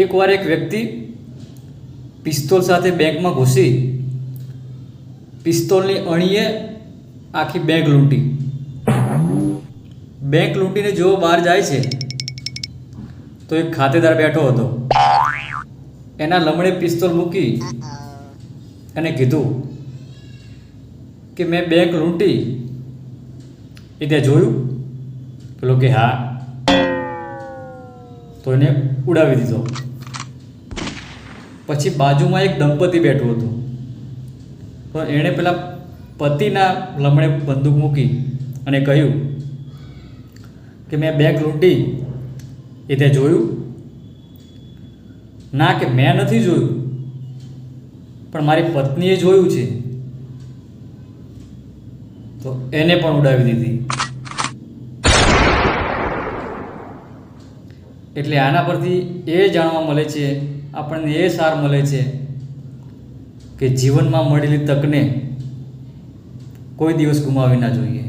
એકવાર એક વ્યક્તિ પિસ્તોલ સાથે બેંકમાં ઘૂસી પિસ્તોલની અણીએ આખી બેંક લૂંટી. બેંક લૂંટીને જેવો બહાર જાય છે તો એક ખાતેદાર બેઠો હતો. એના લમડે પિસ્તોલ મૂકી અને કીધું કે મેં બેંક લૂંટી એ ત્યાં જોયું? પેલો કે હા. તો એને ઉડાવી દીધો. પછી બાજુમાં એક દંપતી બેઠું હતું, તો એણે પેલા પતિના લમડે બંદૂક મૂકી અને કહ્યું કે મેં બેંક લૂંટી એ તે જોયું? ના, કે મેં નથી જોયું, પણ મારી પત્નીએ જોયું છે. તો એને પણ ઉડાવી દીધી. એટલે આના પરથી એ જાણવા મળે છે, આપણને એ સાર મળે છે કે જીવનમાં મળેલી તકને કોઈ દિવસ ગુમાવી ના જોઈએ.